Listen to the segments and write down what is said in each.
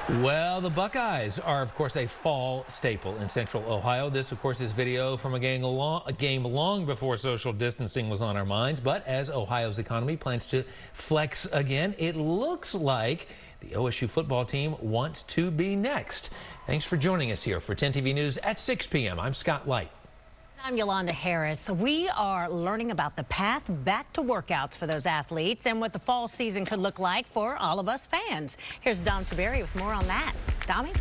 Well, the Buckeyes are, of course, a fall staple in Central Ohio. This, of course, is video from a game long before social distancing was on our minds. But as Ohio's economy plans to flex again, it looks like the OSU football team wants to be next. Thanks for joining us here for 10 TV News at 6 p.m. I'm Scott Light. I'm Yolanda Harris. We are learning about the path back to workouts for those athletes and what the fall season could look like for all of us fans. Here's Dom Tiberi with more on that. Dommy?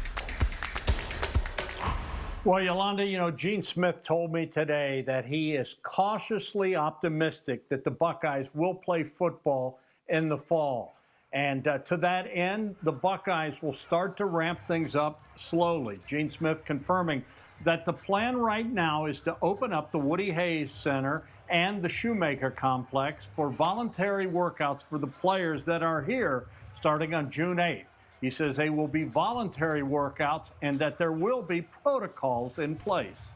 Well, Yolanda, Gene Smith told me today that he is cautiously optimistic that the Buckeyes will play football in the fall. And to that end, the Buckeyes will start to ramp things up slowly. Gene Smith confirming that the plan right now is to open up the Woody Hayes Center and the Shoemaker Complex for voluntary workouts for the players that are here starting on June 8th. He says they will be voluntary workouts and that there will be protocols in place.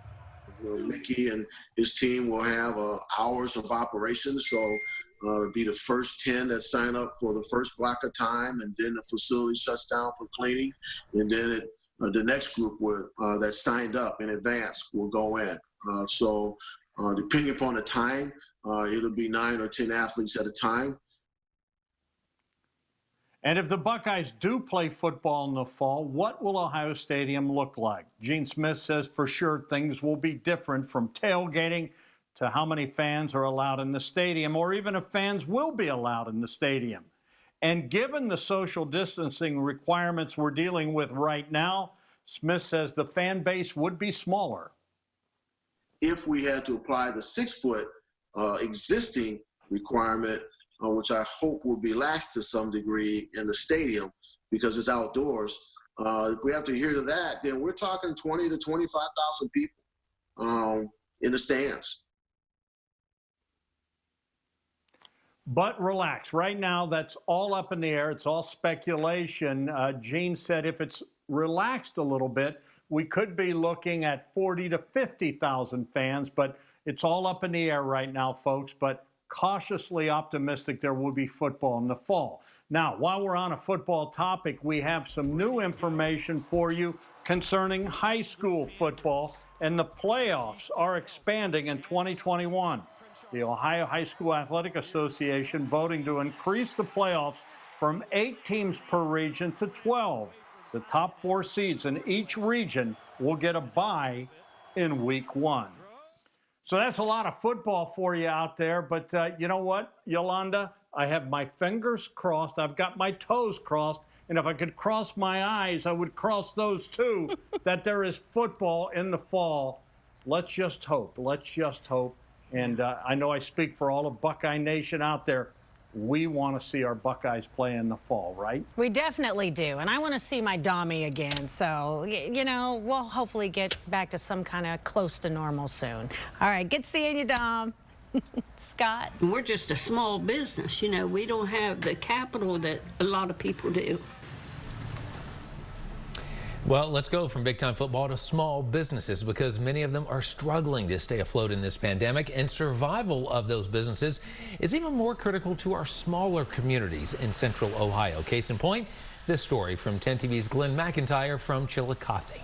Mickey and his team will have hours of operations, so it'll be the first 10 that sign up for the first block of time, and then the facility shuts down for cleaning, and then the next group that signed up in advance will go in. So depending upon the time, it'll be 9 or 10 athletes at a time. And if the Buckeyes do play football in the fall, what will Ohio Stadium look like? Gene Smith says for sure things will be different, from tailgating to how many fans are allowed in the stadium, or even if fans will be allowed in the stadium. And given the social distancing requirements we're dealing with right now, Smith says the fan base would be smaller. If we had to apply the 6-foot existing requirement, which I hope will be laxed to some degree in the stadium because it's outdoors, if we have to adhere to that, then we're talking 20 to 25,000 people in the stands. But relax. Right now, that's all up in the air. It's all speculation. Gene said if it's relaxed a little bit, we could be looking at 40 to 50,000 fans, but it's all up in the air right now, folks. But cautiously optimistic there will be football in the fall. Now, while we're on a football topic, we have some new information for you concerning high school football, and the playoffs are expanding in 2021. The Ohio High School Athletic Association voting to increase the playoffs from 8 teams per region to 12. The top 4 seeds in each region will get a bye in week 1. So that's a lot of football for you out there. But you know what, Yolanda? I have my fingers crossed. I've got my toes crossed. And if I could cross my eyes, I would cross those too, that there is football in the fall. Let's just hope. Let's just hope. And I know I speak for all of Buckeye Nation out there. We want to see our Buckeyes play in the fall, right? We definitely do. And I want to see my Dommy again. So, we'll hopefully get back to some kind of close to normal soon. All right. Good seeing you, Dom. Scott? We're just a small business. We don't have the capital that a lot of people do. Well, let's go from big-time football to small businesses, because many of them are struggling to stay afloat in this pandemic, and survival of those businesses is even more critical to our smaller communities in Central Ohio. Case in point, this story from 10 TV's Glenn McIntyre from Chillicothe.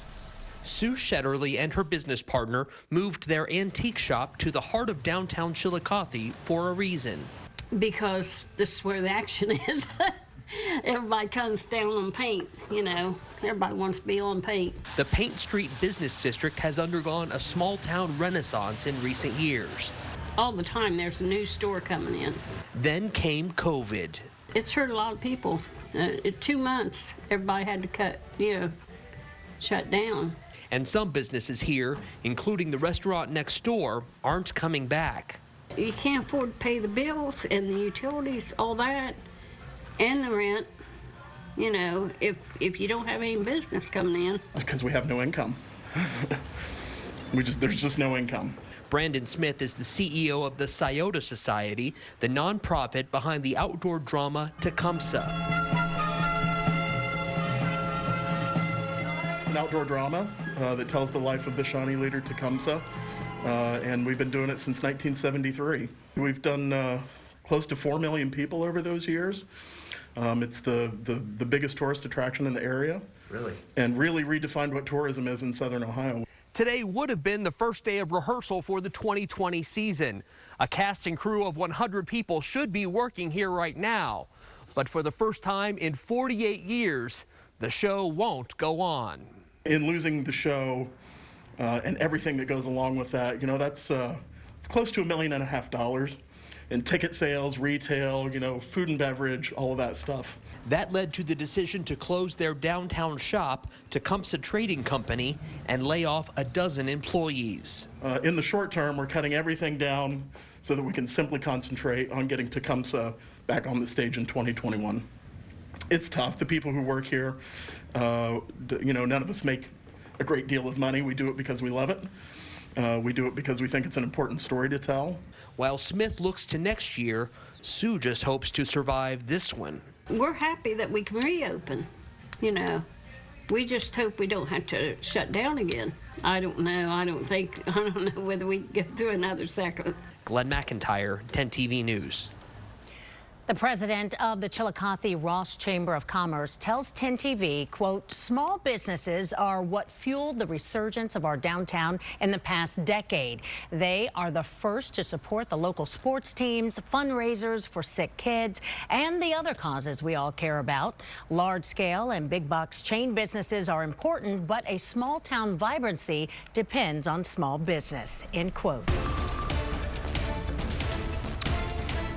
Sue Shetterly and her business partner moved their antique shop to the heart of downtown Chillicothe for a reason. Because this is where the action is. Everybody comes down on paint, Everybody wants to be on paint. The Paint Street Business District has undergone a small-town renaissance in recent years. All the time there's a new store coming in. Then came COVID. It's hurt a lot of people. 2 months, everybody had to shut down. And some businesses here, including the restaurant next door, aren't coming back. You can't afford to pay the bills and the utilities, all that, and the rent. If you don't have any business coming in. Because we have no income. There's just no income. Brandon Smith is the CEO of the Scioto Society, the nonprofit behind the outdoor drama Tecumseh. An outdoor drama that tells the life of the Shawnee leader Tecumseh, and we've been doing it since 1973. We've done close to 4 million people over those years. It's the biggest tourist attraction in the area. Really? And really redefined what tourism is in Southern Ohio. Today would have been the first day of rehearsal for the 2020 season. A cast and crew of 100 people should be working here right now. But for the first time in 48 years, the show won't go on. In losing the show and everything that goes along with that, that's it's close to $1.5 million in ticket sales, retail, food and beverage, all of that stuff. That led to the decision to close their downtown shop, Tecumseh Trading Company, and lay off a dozen employees. In the short term, we're cutting everything down so that we can simply concentrate on getting Tecumseh back on the stage in 2021. It's tough. The people who work here, none of us make a great deal of money. We do it because we love it. We do it because we think it's an important story to tell. While Smith looks to next year, Sue just hopes to survive this one. We're happy that we can reopen, We just hope we don't have to shut down again. I don't know. I don't know whether we can get through another second. Glenn McIntyre, 10 TV News. The president of the Chillicothe-Ross Chamber of Commerce tells 10 TV, quote, small businesses are what fueled the resurgence of our downtown in the past decade. They are the first to support the local sports teams, fundraisers for sick kids, and the other causes we all care about. Large scale and big box chain businesses are important, but a small town vibrancy depends on small business, end quote.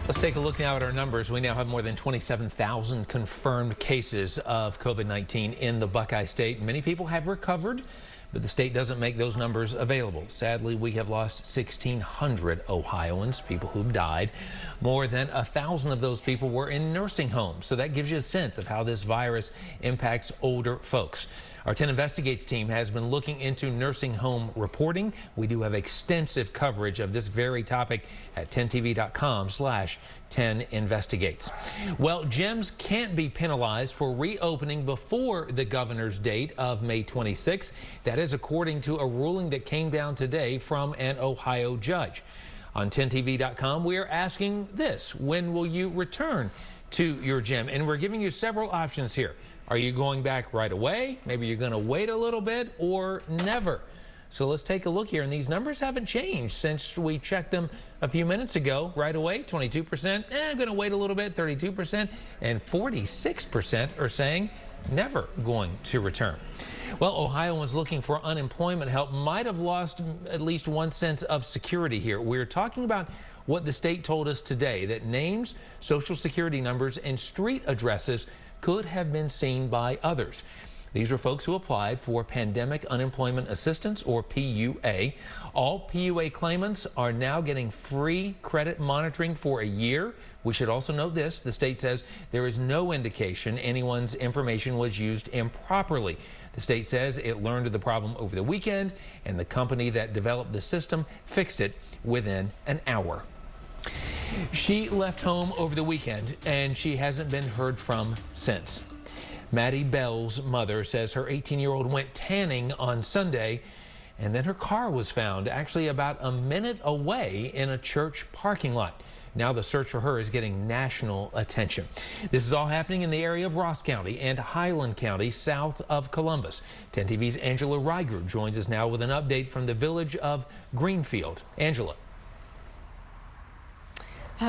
Let's take a look now at our numbers. We now have more than 27,000 confirmed cases of COVID-19 in the Buckeye State. Many people have recovered, but the state doesn't make those numbers available. Sadly, we have lost 1,600 Ohioans, people who've died. More than 1,000 of those people were in nursing homes. So that gives you a sense of how this virus impacts older folks. Our 10 Investigates team has been looking into nursing home reporting. We do have extensive coverage of this very topic at 10tv.com/10investigates. Well, gyms can't be penalized for reopening before the governor's date of May 26th. That is according to a ruling that came down today from an Ohio judge. On 10tv.com, we are asking this: when will you return to your gym? And we're giving you several options here. Are you going back right away? Maybe you're going to wait a little bit, or never. So let's take a look here. And these numbers haven't changed since we checked them a few minutes ago. Right away, 22%. I'm going to wait a little bit, 32%. And 46% are saying never going to return. Well, Ohioans looking for unemployment help might have lost at least one sense of security here. We're talking about what the state told us today, that names, social security numbers, and street addresses could have been seen by others. These were folks who applied for Pandemic Unemployment Assistance, or PUA. All PUA claimants are now getting free credit monitoring for a year. We should also note this: the state says there is no indication anyone's information was used improperly. The state says it learned of the problem over the weekend, and the company that developed the system fixed it within an hour. She left home over the weekend, and she hasn't been heard from since. Maddie Bell's mother says her 18-year-old went tanning on Sunday, and then her car was found actually about a minute away in a church parking lot. Now the search for her is getting national attention. This is all happening in the area of Ross County and Highland County, south of Columbus. 10 TV's Angela Reiger joins us now with an update from the village of Greenfield. Angela.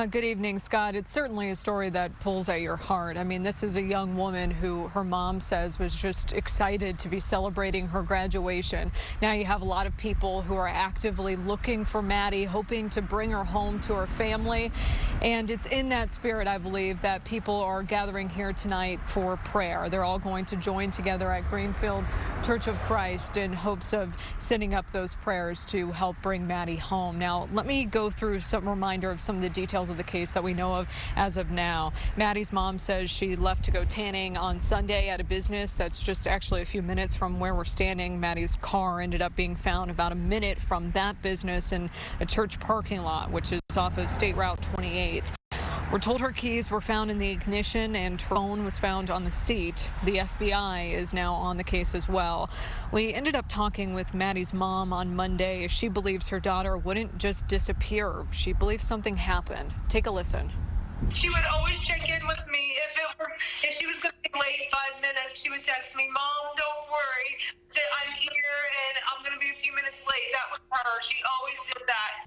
Good evening, Scott. It's certainly a story that pulls at your heart. I mean, this is a young woman who her mom says was just excited to be celebrating her graduation. Now you have a lot of people who are actively looking for Maddie, hoping to bring her home to her family. And it's in that spirit, I believe, that people are gathering here tonight for prayer. They're all going to join together at Greenfield Church of Christ in hopes of sending up those prayers to help bring Maddie home. Now, let me go through some reminder of some of the details of the case that we know of as of now. Maddie's mom says she left to go tanning on Sunday at a business that's just actually a few minutes from where we're standing. Maddie's car ended up being found about a minute from that business in a church parking lot, which is off of State Route 28. We're told her keys were found in the ignition and her phone was found on the seat. The FBI is now on the case as well. We ended up talking with Maddie's mom on Monday. She believes her daughter wouldn't just disappear. She believes something happened. Take a listen. She would always check in with me. If she was going to be late 5 minutes, she would text me, "Mom, don't worry, that I'm here and I'm going to be a few minutes late." That was her. She always did that.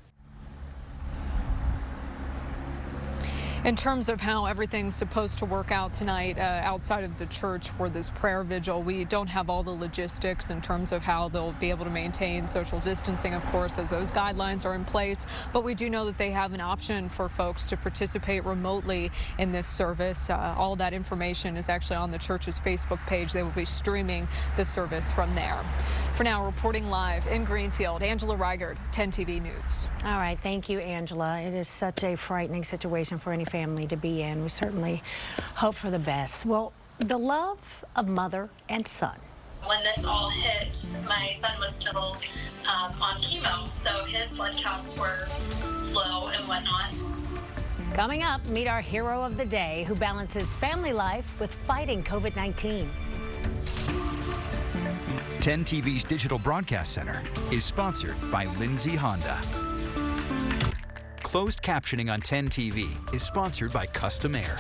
In terms of how everything's supposed to work out tonight outside of the church for this prayer vigil, we don't have all the logistics in terms of how they'll be able to maintain social distancing, of course, as those guidelines are in place. But we do know that they have an option for folks to participate remotely in this service. All that information is actually on the church's Facebook page. They will be streaming the service from there. For now, reporting live in Greenfield, Angela Reigert, 10 TV News. All right, thank you, Angela. It is such a frightening situation for any family to be in. We certainly hope for the best. Well, the love of mother and son. When this all hit, my son was still on chemo, so his blood counts were low and whatnot. Coming up, meet our hero of the day who balances family life with fighting COVID-19. 10 TV's Digital Broadcast Center is sponsored by Lindsay Honda. Closed captioning on 10 TV is sponsored by Custom Air.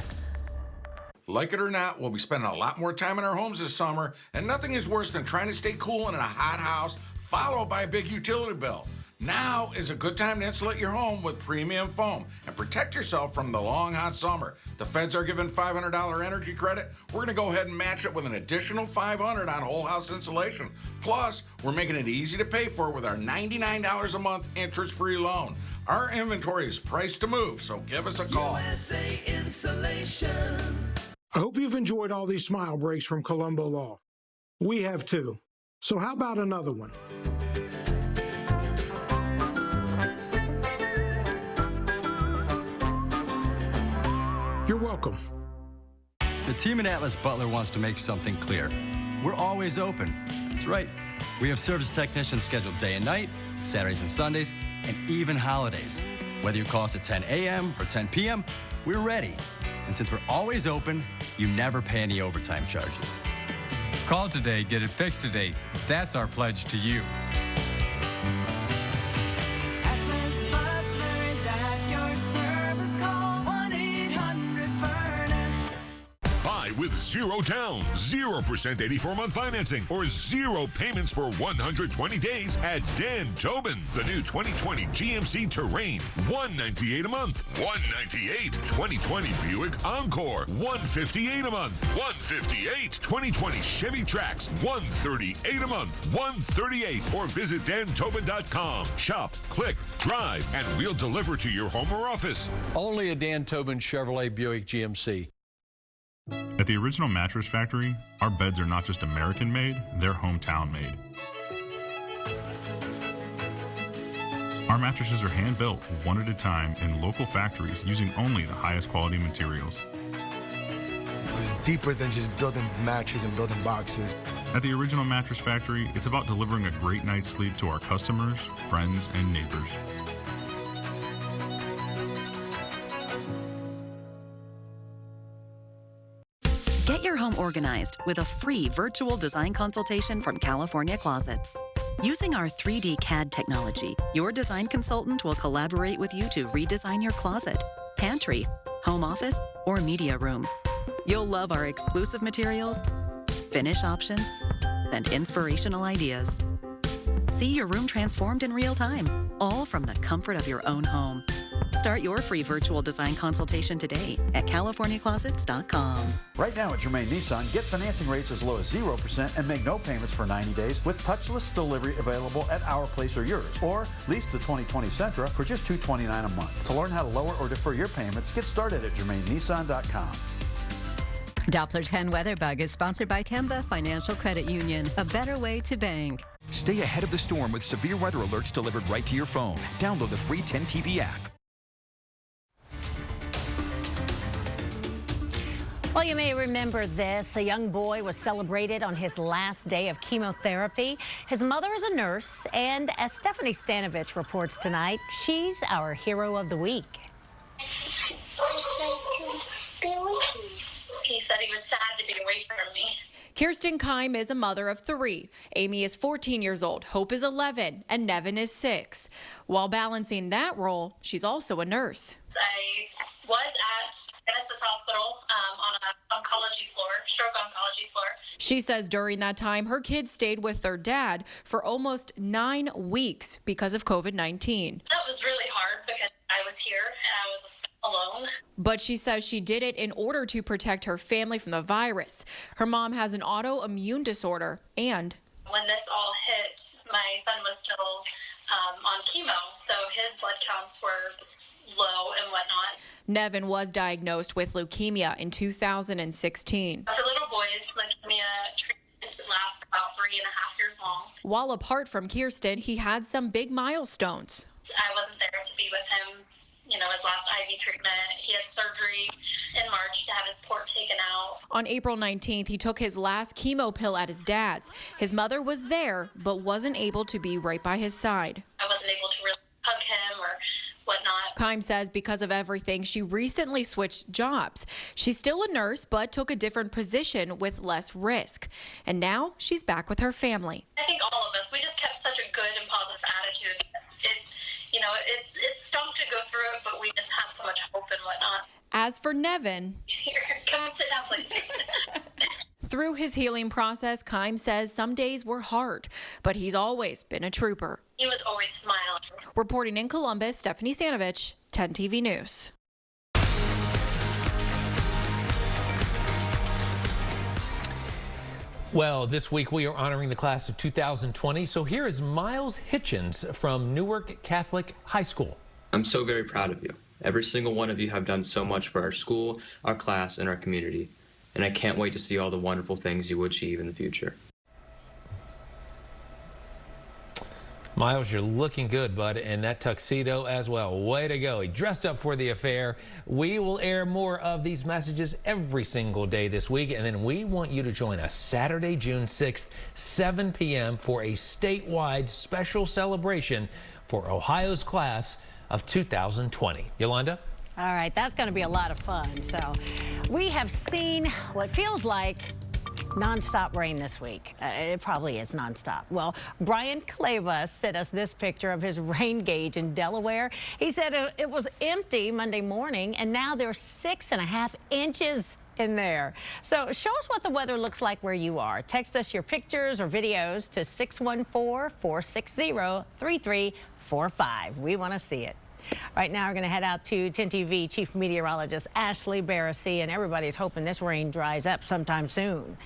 Like it or not, we'll be spending a lot more time in our homes this summer, and nothing is worse than trying to stay cool in a hot house, followed by a big utility bill. Now is a good time to insulate your home with premium foam and protect yourself from the long, hot summer. The feds are giving $500 energy credit. We're going to go ahead and match it with an additional $500 on whole house insulation. Plus, we're making it easy to pay for with our $99 a month interest-free loan. Our inventory is priced to move, so give us a call. USA Insulation. I hope you've enjoyed all these smile breaks from Colombo Law. We have too. So how about another one? You're welcome. The team at Atlas Butler wants to make something clear. We're always open. That's right. We have service technicians scheduled day and night, Saturdays and Sundays, and even holidays. Whether you call us at 10 a.m. or 10 p.m., we're ready. And since we're always open, you never pay any overtime charges. Call today, get it fixed today. That's our pledge to you. Atlas Butler is at your service. Call 1-800-FURNACE. Buy with 0 down, 0% 84-month financing, or 0 payments for 120 days at Dan Tobin. The new 2020 GMC Terrain, $198 a month. $198. 2020 Buick Encore, $158 a month. $158. 2020 Chevy Trax, $138 a month. $138. Or visit dantobin.com. Shop, click, drive, and we'll deliver to your home or office. Only a Dan Tobin Chevrolet Buick GMC. At the Original Mattress Factory, our beds are not just American-made, they're hometown-made. Our mattresses are hand-built, one at a time, in local factories using only the highest quality materials. It's deeper than just building mattresses and building boxes. At the Original Mattress Factory, it's about delivering a great night's sleep to our customers, friends, and neighbors. Get your home organized with a free virtual design consultation from California Closets. Using our 3D CAD technology, your design consultant will collaborate with you to redesign your closet, pantry, home office, or media room. You'll love our exclusive materials, finish options, and inspirational ideas. See your room transformed in real time, all from the comfort of your own home. Start your free virtual design consultation today at CaliforniaClosets.com. Right now at Germain Nissan, get financing rates as low as 0% and make no payments for 90 days with touchless delivery available at our place or yours. Or lease the 2020 Sentra for just $229 a month. To learn how to lower or defer your payments, get started at GermainNissan.com. Doppler 10 Weather Bug is sponsored by Kemba Financial Credit Union, a better way to bank. Stay ahead of the storm with severe weather alerts delivered right to your phone. Download the free 10 TV app. Well, you may remember this. A young boy was celebrated on his last day of chemotherapy. His mother is a nurse, and as Stephanie Stanovich reports tonight, she's our hero of the week. He said he was sad to be away from me. Kirsten Keim is a mother of 3. Amy is 14 years old, Hope is 11, and Nevin is 6. While balancing that role, she's also a nurse. I was at Genesis Hospital on an oncology floor, stroke oncology floor. She says during that time, her kids stayed with their dad for almost 9 weeks because of COVID-19. That was really hard because I was here and I was alone. But she says she did it in order to protect her family from the virus. Her mom has an autoimmune disorder, and when this all hit, my son was still on chemo, so his blood counts were low and whatnot. Nevin was diagnosed with leukemia in 2016. For little boys, leukemia treatment lasts about 3.5 years long. While apart from Kirsten, he had some big milestones. I wasn't there to be with him, his last IV treatment. He had surgery in March to have his port taken out. On April 19th, he took his last chemo pill at his dad's. His mother was there, but wasn't able to be right by his side. I wasn't able to really hug him or whatnot. Kime says because of everything, she recently switched jobs. She's still a nurse, but took a different position with less risk. And now she's back with her family. I think all of us, we just kept such a good and positive attitude. It stunk to go through it, but we just had so much hope and whatnot. As for Nevin, Here, come sit down, please. through his healing process, Kime says some days were hard, but he's always been a trooper. He was always smiling. Reporting in Columbus, Stephanie Stanovich, 10 TV News. Well, this week we are honoring the class of 2020. So here is Miles Hitchens from Newark Catholic High School. I'm so very proud of you. Every single one of you have done so much for our school, our class, and our community. And I can't wait to see all the wonderful things you will achieve in the future. Miles, you're looking good, bud, and that tuxedo as well. Way to go. He dressed up for the affair. We will air more of these messages every single day this week, and then we want you to join us Saturday, June 6th, 7 p.m. for a statewide special celebration for Ohio's class of 2020. Yolanda? All right, that's going to be a lot of fun. So we have seen what feels like nonstop rain this week. It probably is nonstop. Well, Brian Cleva sent us this picture of his rain gauge in Delaware. He said it was empty Monday morning, and now there's 6.5 inches in there. So show us what the weather looks like where you are. Text us your pictures or videos to 614-460-3345. We want to see it. Right now, we're going to head out to 10 TV Chief Meteorologist Ashlee Baracy, and everybody's hoping this rain dries up sometime soon.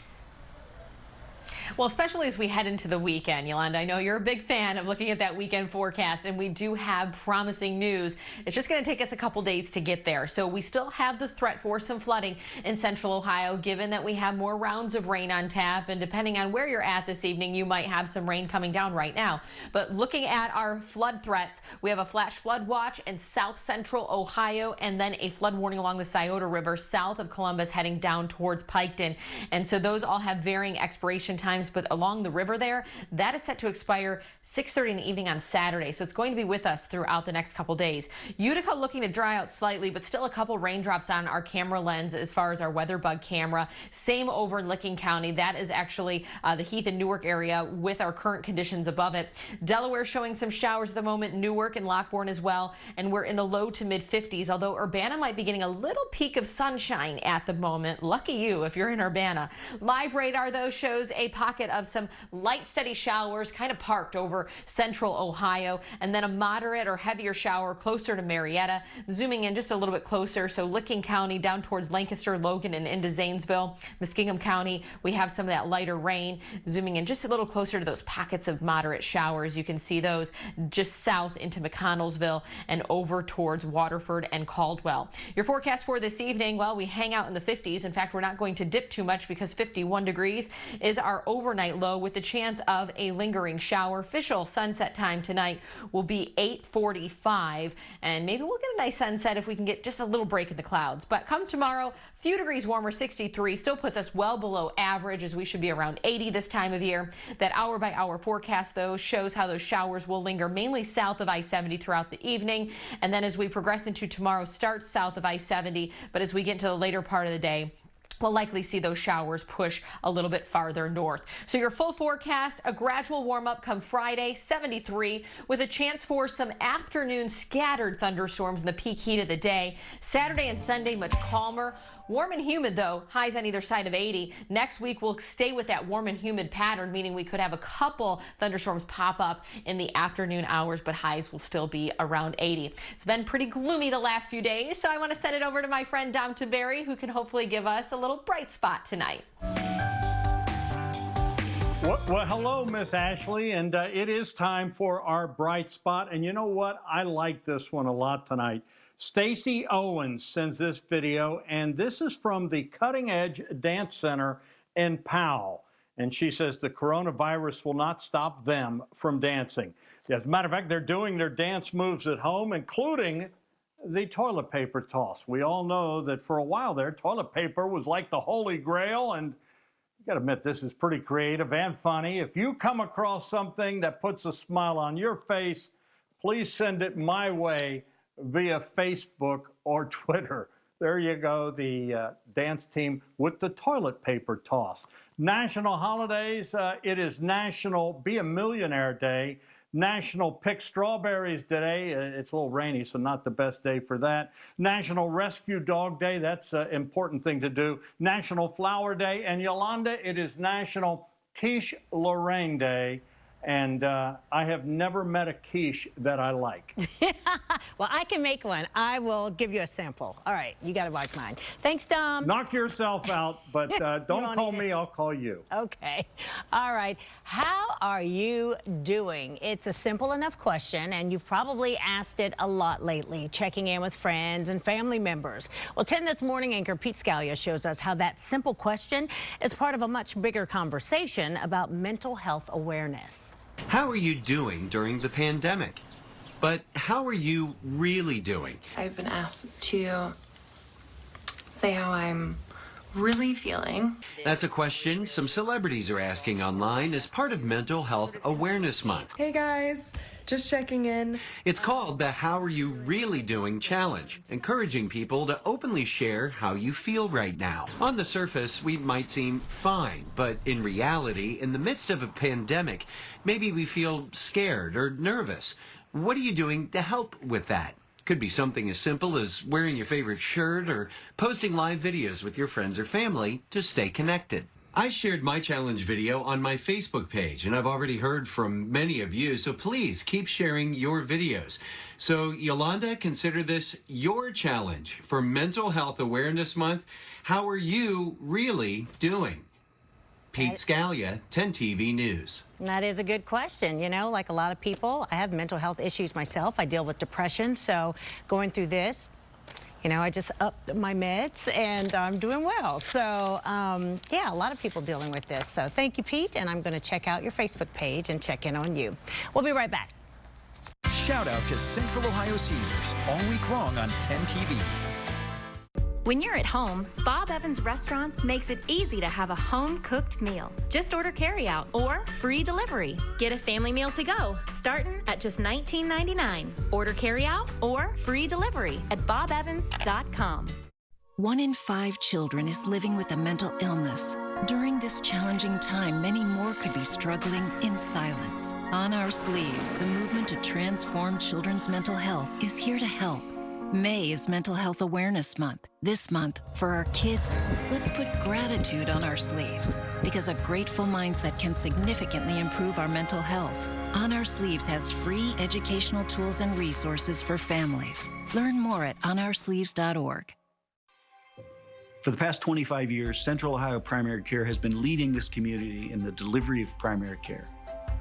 Well, especially as we head into the weekend, Yolanda, I know you're a big fan of looking at that weekend forecast, and we do have promising news. It's just going to take us a couple days to get there. So we still have the threat for some flooding in central Ohio, given that we have more rounds of rain on tap. And depending on where you're at this evening, you might have some rain coming down right now. But looking at our flood threats, we have a flash flood watch in south central Ohio, and then a flood warning along the Scioto River south of Columbus heading down towards Piketon. And so those all have varying expiration times. But along the river there, that is set to expire 6:30 in the evening on Saturday. So it's going to be with us throughout the next couple days. Utica looking to dry out slightly, but still a couple raindrops on our camera lens as far as our weather bug camera. Same over in Licking County. That is actually the Heath and Newark area with our current conditions above it. Delaware showing some showers at the moment, Newark and Lockbourne as well. And we're in the low to mid 50s, although Urbana might be getting a little peak of sunshine at the moment. Lucky you if you're in Urbana. Live radar, though, shows a pocket of some light steady showers kind of parked over central Ohio, and then a moderate or heavier shower closer to Marietta. Zooming in just a little bit closer, so Licking County down towards Lancaster, Logan, and into Zanesville. Muskingum County, we have some of that lighter rain. Zooming in just a little closer to those pockets of moderate showers. You can see those just south into McConnellsville and over towards Waterford and Caldwell. Your forecast for this evening, well, we hang out in the 50s. In fact, we're not going to dip too much because 51 degrees is our overnight low with the chance of a lingering shower. Official sunset time tonight will be 8:45, and maybe we'll get a nice sunset if we can get just a little break in the clouds. But come tomorrow, a few degrees warmer, 63, still puts us well below average, as we should be around 80 this time of year. That hour by hour forecast, though, shows how those showers will linger mainly south of I-70 throughout the evening, and then as we progress into tomorrow, starts south of I-70, but as we get into the later part of the day, We'll likely see those showers push a little bit farther north. So your full forecast, a gradual warm up come Friday, 73, with a chance for some afternoon scattered thunderstorms in the peak heat of the day. Saturday and Sunday much calmer. Warm and humid, though, highs on either side of 80. Next week, we'll stay with that warm and humid pattern, meaning we could have a couple thunderstorms pop up in the afternoon hours, but highs will still be around 80. It's been pretty gloomy the last few days, so I want to send it over to my friend Dom Tiberi, who can hopefully give us a little bright spot tonight. Well, hello, Miss Ashlee, and it is time for our bright spot. And you know what? I like this one a lot tonight. Stacy Owens sends this video, and this is from the Cutting Edge Dance Center in Powell. And she says the coronavirus will not stop them from dancing. As a matter of fact, they're doing their dance moves at home, including the toilet paper toss. We all know that for a while there, toilet paper was like the holy grail, and you got to admit, this is pretty creative and funny. If you come across something that puts a smile on your face, please send it my way via Facebook or Twitter. There you go, the dance team with the toilet paper toss. National holidays, it is National Be a Millionaire Day, National Pick Strawberries Day. It's a little rainy, so not the best day for that. National Rescue Dog Day, that's an important thing to do. National Flower Day, and Yolanda, it is National Quiche Lorraine Day. And I have never met a quiche that I like. Well, I can make one. I will give you a sample. All right, you got to watch mine. Thanks, Dom. Knock yourself out, but don't call me, I'll call you. Okay. All right. How are you doing? It's a simple enough question, and you've probably asked it a lot lately, checking in with friends and family members. Well, 10 This Morning anchor Pete Scalia shows us how that simple question is part of a much bigger conversation about mental health awareness. How are you doing during the pandemic? But how are you really doing? I've been asked to say how I'm really feeling. That's a question some celebrities are asking online as part of Mental Health Awareness Month. Hey guys, just checking in. It's called the How Are You Really Doing Challenge, encouraging people to openly share how you feel right now. On the surface, we might seem fine, but in reality, in the midst of a pandemic, maybe we feel scared or nervous. What are you doing to help with that? Could be something as simple as wearing your favorite shirt or posting live videos with your friends or family to stay connected. I shared my challenge video on my Facebook page, and I've already heard from many of you, so please keep sharing your videos. So, Yolanda, consider this your challenge for Mental Health Awareness Month. How are you really doing? Pete Scalia, 10 TV News. That is a good question. You know, like a lot of people, I have mental health issues myself. I deal with depression, so going through this, you know, I just upped my meds and I'm doing well. So, yeah, a lot of people dealing with this. So thank you, Pete, and I'm going to check out your Facebook page and check in on you. We'll be right back. Shout out to Central Ohio seniors all week long on 10 TV. When you're at home, Bob Evans Restaurants makes it easy to have a home-cooked meal. Just order carryout or free delivery. Get a family meal to go, starting at just $19.99. Order carryout or free delivery at bobevans.com. 1 in 5 children is living with a mental illness. During this challenging time, many more could be struggling in silence. On Our Sleeves, the movement to transform children's mental health is here to help. May is Mental Health Awareness Month. This month, for our kids, let's put gratitude on our sleeves, because a grateful mindset can significantly improve our mental health. On Our Sleeves has free educational tools and resources for families. Learn more at onoursleeves.org. For the past 25 years, Central Ohio Primary Care has been leading this community in the delivery of primary care.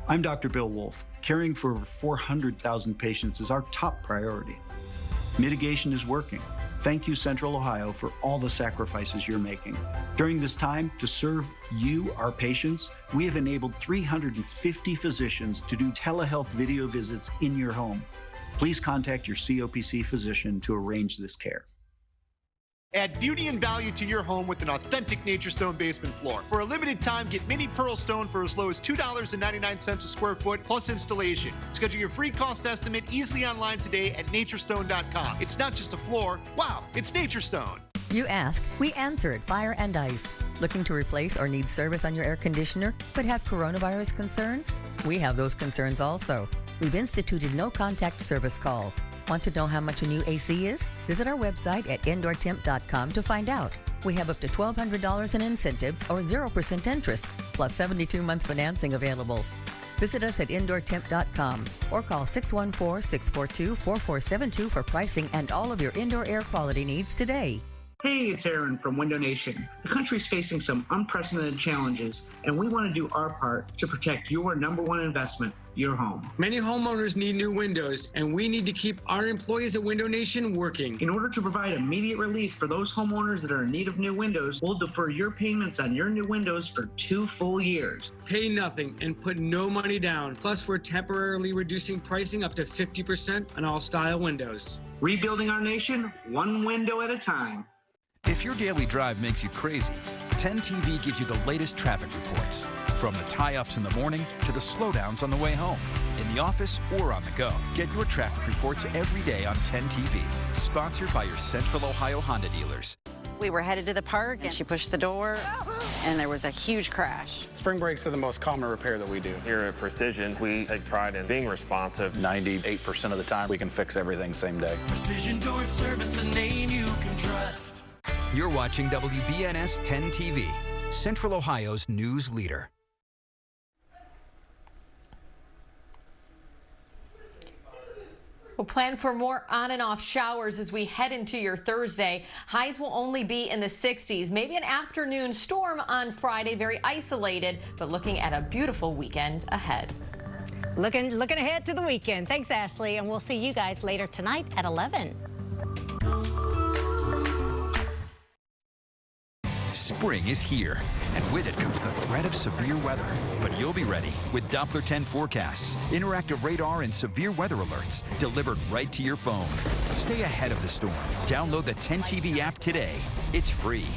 I'm Dr. Bill Wolf. Caring for over 400,000 patients is our top priority. Mitigation is working. Thank you, Central Ohio, for all the sacrifices you're making. During this time, to serve you, our patients, we have enabled 350 physicians to do telehealth video visits in your home. Please contact your COPC physician to arrange this care. Add beauty and value to your home with an authentic Nature Stone basement floor. For a limited time, get mini Pearl Stone for as low as $2.99 a square foot plus installation. Schedule your free cost estimate easily online today at naturestone.com. It's not just a floor. Wow, it's Nature Stone. You ask, we answer at Fire and Ice. Looking to replace or need service on your air conditioner, but have coronavirus concerns? We have those concerns also. We've instituted no-contact service calls. Want to know how much a new AC is? Visit our website at indoortemp.com to find out. We have up to $1,200 in incentives or 0% interest, plus 72-month financing available. Visit us at indoortemp.com or call 614-642-4472 for pricing and all of your indoor air quality needs today. Hey, it's Aaron from Window Nation. The country's facing some unprecedented challenges, and we want to do our part to protect your number one investment, your home. Many homeowners need new windows, and we need to keep our employees at Window Nation working. In order to provide immediate relief for those homeowners that are in need of new windows, we'll defer your payments on your new windows for 2 full years. Pay nothing and put no money down. Plus, we're temporarily reducing pricing up to 50% on all style windows. Rebuilding our nation, one window at a time. If your daily drive makes you crazy, 10 TV gives you the latest traffic reports. From the tie-ups in the morning to the slowdowns on the way home. In the office or on the go. Get your traffic reports every day on 10 TV. Sponsored by your Central Ohio Honda dealers. We were headed to the park and she pushed the door and there was a huge crash. Spring brakes are the most common repair that we do. Here at Precision, we take pride in being responsive. 98% of the time we can fix everything same day. Precision Door Service, a name you can trust. You're watching WBNS-10 TV, Central Ohio's news leader. We'll plan for more on and off showers as we head into your Thursday. Highs will only be in the 60s. Maybe an afternoon storm on Friday, very isolated, but looking at a beautiful weekend ahead. Looking ahead to the weekend. Thanks, Ashlee, and we'll see you guys later tonight at 11. Spring is here, and with it comes the threat of severe weather. But you'll be ready with Doppler 10 forecasts, interactive radar, and severe weather alerts delivered right to your phone. Stay ahead of the storm. Download the 10 TV app today. It's free.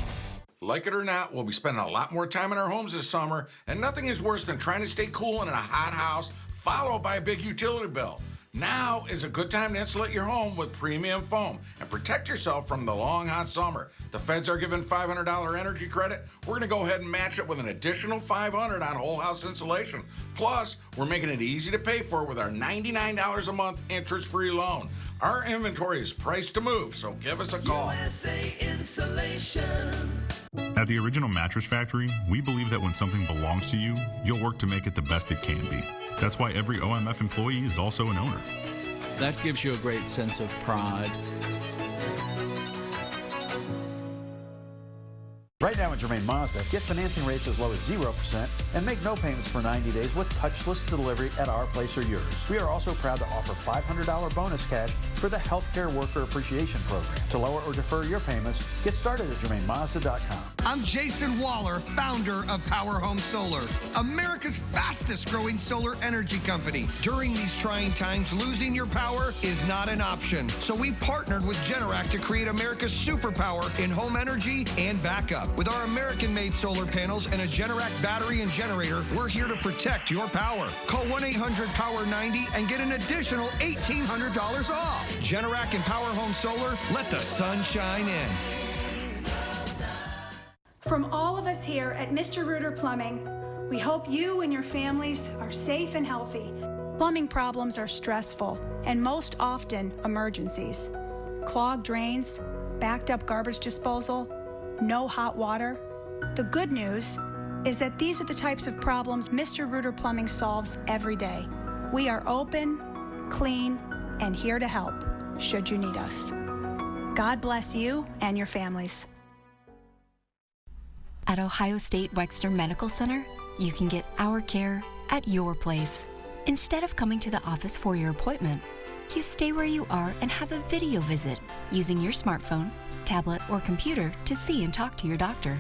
Like it or not, we'll be spending a lot more time in our homes this summer, and nothing is worse than trying to stay cool in a hot house, followed by a big utility bill. Now is a good time to insulate your home with premium foam and protect yourself from the long, hot summer. The feds are giving $500 energy credit. We're going to go ahead and match it with an additional $500 on whole house insulation. Plus, we're making it easy to pay for with our $99 a month interest-free loan. Our inventory is priced to move, so give us a call. USA Insulation. At the Original Mattress Factory, we believe that when something belongs to you, you'll work to make it the best it can be. That's why every OMF employee is also an owner. That gives you a great sense of pride. Right now in Germain Mazda, get financing rates as low as 0% and make no payments for 90 days with touchless delivery at our place or yours. We are also proud to offer $500 bonus cash for the Healthcare Worker Appreciation Program. To lower or defer your payments, get started at GermainMazda.com. I'm Jason Waller, founder of Power Home Solar, America's fastest growing solar energy company. During these trying times, losing your power is not an option. So we partnered with Generac to create America's superpower in home energy and backup. With our American-made solar panels and a Generac battery and generator, we're here to protect your power. Call 1-800-POWER-90 and get an additional $1,800 off. Generac and Power Home Solar, let the sun shine in. From all of us here at Mr. Reuter Plumbing, we hope you and your families are safe and healthy. Plumbing problems are stressful and most often emergencies. Clogged drains, backed up garbage disposal, no hot water. The good news is that these are the types of problems Mr. Reuter Plumbing solves every day. We are open, clean, and here to help, should you need us. God bless you and your families. At Ohio State Wexner Medical Center, you can get our care at your place. Instead of coming to the office for your appointment, you stay where you are and have a video visit using your smartphone, tablet, or computer to see and talk to your doctor.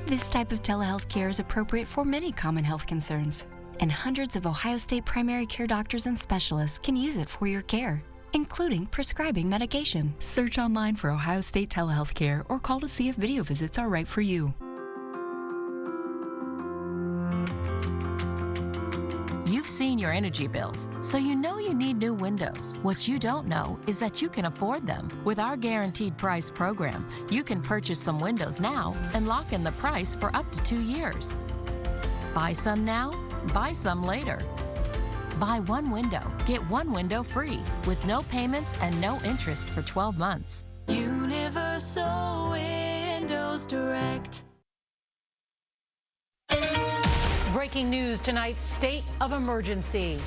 This type of telehealth care is appropriate for many common health concerns, and hundreds of Ohio State primary care doctors and specialists can use it for your care, including prescribing medication. Search online for Ohio State telehealth care or call to see if video visits are right for you. You've seen your energy bills, so you know you need new windows. What you don't know is that you can afford them. With our Guaranteed Price program, you can purchase some windows now and lock in the price for up to 2 years. Buy some now, buy some later. Buy one window, get one window free with no payments and no interest for 12 months. Universal Windows Direct. Breaking news tonight, state of emergency.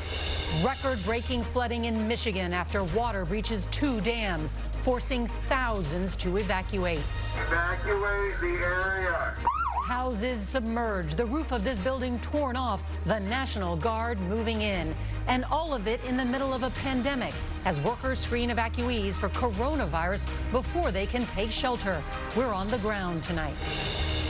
Record-breaking flooding in Michigan after water breaches 2 dams, forcing thousands to evacuate. Evacuate the area. Houses submerged, the roof of this building torn off, the National Guard moving in. And all of it in the middle of a pandemic as workers screen evacuees for coronavirus before they can take shelter. We're on the ground tonight.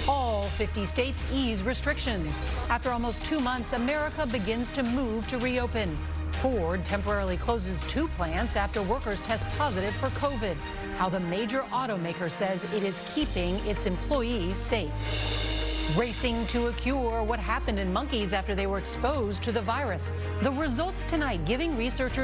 All 50 states ease restrictions. After almost 2 months, America begins to move to reopen. Ford temporarily closes 2 plants after workers test positive for COVID. How the major automaker says it is keeping its employees safe. Racing to a cure, what happened in monkeys after they were exposed to the virus. The results tonight giving researchers